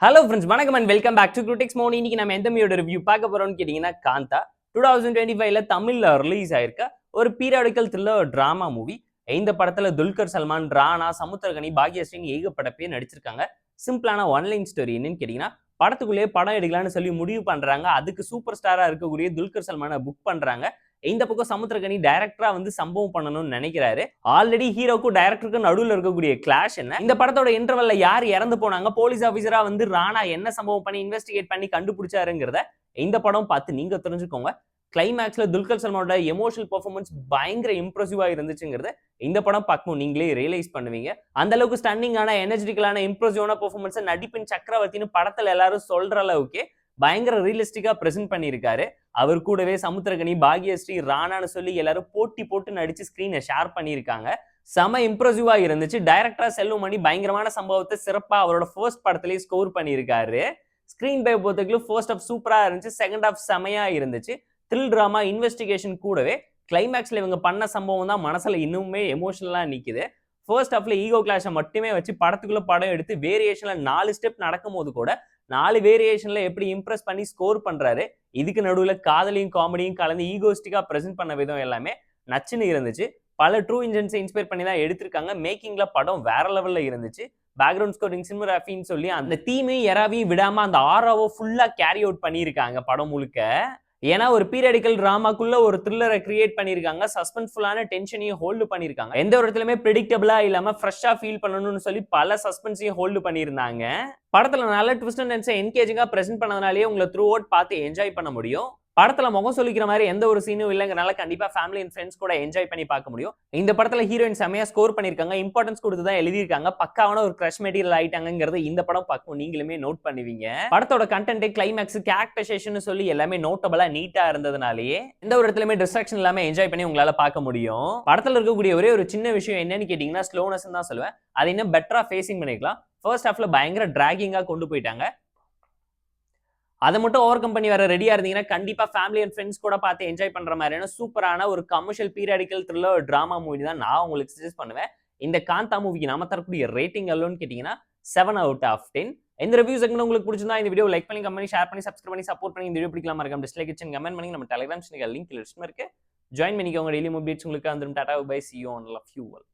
Hello friends, வணக்கம் and welcome back to critics மோன். இன்னைக்கு நம்ம எந்த மூவியோட ரிவ்யூ பார்க்க போறோம்னு கேட்டீங்கன்னா, காந்தா 2025ல தமிழ்ல ரிலீஸ் ஆயிருக்க ஒரு பீரியாடிக்கல் த்ரில்லர் டிராமா மூவி. இந்த படத்துல துல்கர் சல்மான், ராணா, சமுத்திரகனி, பாக்யஸ்ரீன்னு ஏகப்பட்ட பேர் நடிச்சிருக்காங்க. சிம்பிளான ஒன்லைன் ஸ்டோரி என்னன்னு கேட்டீங்கன்னா, படத்துக்குள்ளேயே படம் எடுக்கலாம்னு சொல்லி முடிவு பண்றாங்க. அதுக்கு சூப்பர் ஸ்டாரா இருக்கக்கூடிய துல்கர் சல்மானை புக் பண்றாங்க. இந்த பக்கம் சமுத்திரகனி டைரக்டரா வந்து சம்பவம் பண்ணணும்னு நினைக்கிறாரு. ஆல்ரெடி ஹீரோக்கும் டைரக்டருக்கும் நடுவில் இருக்கக்கூடிய கிளாஷ் என்ன, இந்த படத்தோட இன்டர்வல்ல யார் இறந்து போனாங்க, போலீஸ் ஆபீசரா வந்து ராணா என்ன சம்பவம் பண்ணி இன்வெஸ்டிகேட் பண்ணி கண்டுபிடிச்சாருங்கிறத இந்த படம் பார்த்து நீங்க தெரிஞ்சுக்கோங்க. கிளைமேக்ஸ்ல துல்கர் சல்மானோட எமோஷனல் பெர்ஃபார்மன்ஸ் பயங்கர இம்ப்ரெசிவா இருந்துச்சுங்கிறத இந்த படம் பார்க்கும் நீங்களே ரியலைஸ் பண்ணுவீங்க. அந்த அளவுக்கு ஸ்டன்னிங்கான எனர்ஜெட்டிக்கலான இம்ப்ரெசிவான பெர்ஃபார்மன்ஸ் நடிப்பின் சக்கரவர்த்தின்னு படத்துல எல்லாரும் சொல்ற அளவுக்கு பயங்கர ரியலிஸ்டிக்கா பிரசன்ட் பண்ணியிருக்காரு. அவர் கூடவே சமுத்திரகனி, பாக்யஸ்ரீ, ராணான்னு சொல்லி எல்லாரும் போட்டி போட்டு நடிச்சு ஸ்கிரீனை ஷேர் பண்ணியிருக்காங்க. செம இம்ப்ரெசிவா இருந்துச்சு. டைரக்டரா செல்வமணி பயங்கரமான சம்பவத்தை சிறப்பா அவரோட ஃபர்ஸ்ட் படத்திலேயே ஸ்கோர் பண்ணியிருக்காரு. ஸ்கிரீன் பை பொறுத்தவரைக்கும் ஃபர்ஸ்ட் ஹாஃப் சூப்பரா இருந்துச்சு, செகண்ட் ஹாஃப் செமையா இருந்துச்சு. த்ரில் டிராமா, இன்வெஸ்டிகேஷன் கூடவே கிளைமேக்ஸ்ல இவங்க பண்ண சம்பவம் தான் மனசுல இன்னுமே எமோஷனலா நிக்குது. ஃபர்ஸ்ட் ஹாஃப்ல ஈகோ கிளாஷை மட்டுமே வச்சு படத்துக்குள்ள படம் எடுத்து வேரியேஷன்ல 4 ஸ்டெப் நடக்கும் போது கூட 4 வேரியேஷன்ல எப்படி இம்ப்ரெஸ் பண்ணி ஸ்கோர் பண்றாரு. இதுக்கு நடுவுல காதலையும் காமெடியும் கலந்து ஈகோஸ்டிக்கா பிரசன்ட் பண்ண விதம் எல்லாமே நச்சுன்னு இருந்துச்சு. பல ட்ரூ இன்ஜின்ஸை இன்ஸ்பயர் பண்ணி தான் எடுத்திருக்காங்க. மேக்கிங்ல படம் வேற லெவல்ல இருந்துச்சு. பேக்ரவுண்ட் ஸ்கோரிங், சினிமோகிராஃபின்னு சொல்லி அந்த தீமையும் எராவையும் விடாம அந்த ஆராவோ ஃபுல்லா கேரி அவுட் பண்ணியிருக்காங்க படம் முழுக்க. ஏன்னா ஒரு பீரியாடிக்கல் டிராமாக்குள்ள ஒரு த்ரில்லரை கிரியேட் பண்ணியிருக்காங்க. சஸ்பென்ஸ்ஃபுல்லான டென்ஷனையும் ஹோல்டு பண்ணியிருக்காங்க. எந்த ஒரு இடத்துலயுமே ப்ரெடிக்டபிளா இல்லாம ஃப்ரெஷ்ஷா ஃபீல் பண்ணணும்னு சொல்லி பல சஸ்பென்ஸையும் ஹோல்டு பண்ணியிருந்தாங்க. படத்துல நல்ல ட்விஸ்ட் அண்ட் டர்ன்ஸை என்கேஜிங்கா பிரசென்ட் பண்ணதுனாலேயே உங்களை த்ரூ அவுட் பார்த்து என்ஜாய் பண்ண முடியும். படத்துல முகம் சொல்லிக்கிற மாதிரி எந்த ஒரு சீனும் இல்லைங்கிறனால கண்டிப்பா ஃபேமிலி அண்ட் ஃப்ரெண்ட்ஸ் கூட என்ஜாய் பண்ணி பார்க்க முடியும். இந்த படத்துல ஹீரோயின் செமையா ஸ்கோர் பண்ணிருக்காங்க. இம்பார்ட்டன்ஸ் கொடுத்து தான் எழுதியிருக்காங்க. பக்காவான ஒரு கிரஷ் மெட்டீரியல் ஆயிட்டாங்கிறது இந்த படம் பார்க்கும் நீங்களுமே நோட் பண்ணுவீங்க. படத்தோட கண்டென்ட், கிளைமேக்ஸ், கேரக்டரைசேஷன் சொல்லி எல்லாமே நோட்டபிளா நீட்டா இருந்ததுனாலேயே எந்த ஒரு இடத்துலயுமே டிஸ்ட்ராக்ஷன் இல்லாம என்ஜாய் பண்ணி உங்களால பார்க்க முடியும். படத்துல இருக்கக்கூடிய ஒரே ஒரு சின்ன விஷயம் என்னன்னு கேட்டீங்கன்னா ஸ்லோனஸ் தான் சொல்லுவேன். அதை இன்னும் பெட்டரா ஃபேசிங் பண்ணிக்கலாம். ஃபர்ஸ்ட் ஹாஃப்ல பயங்கர டிராகிங்கா கொண்டு போயிட்டாங்க. அதை மட்டும் ஓவர் கம் பண்ணி வர ரெடியா இருந்தீங்கன்னா கண்டிப்பா ஃபேமிலி அண்ட் ஃப்ரெண்ட்ஸ் கூட பார்த்து என்ஜாய் பண்ற மாதிரியான சூப்பரான ஒரு commercial periodical thriller drama movie தான் நான் உங்களுக்கு சஜஸ்ட் பண்ணுவேன். இந்த காந்தா மூவிக்கு நாம தரக்கூடிய ரேட்டிங் எவ்வளோன்னு கேட்டீங்கன்னா 7/10. இந்த ரிவ்யூ செக்மெண்ட் உங்களுக்கு பிடிச்சிருந்தா இந்த வீடியோ லைக் பண்ணி, கமெண்ட் பண்ணி, ஷேர் பண்ணி, சப்ஸ்கிரைப் பண்ணி சப்போர்ட் பண்ணி இந்த வீடியோ பிடிக்கலாம் மறக்காம டிஸ்லைக் கிச்சன் கமெண்ட் பண்ணி நம்ம டெலிகிராம் சேனல் லிங்க் லிஸ்ட்ல இருக்கு. ஜாயின் பண்ணிக்கோங்க. டெய்லி மூவி அப்டேட்ஸ் உங்களுக்கு வந்துடும். Tata bye, see you on love you all.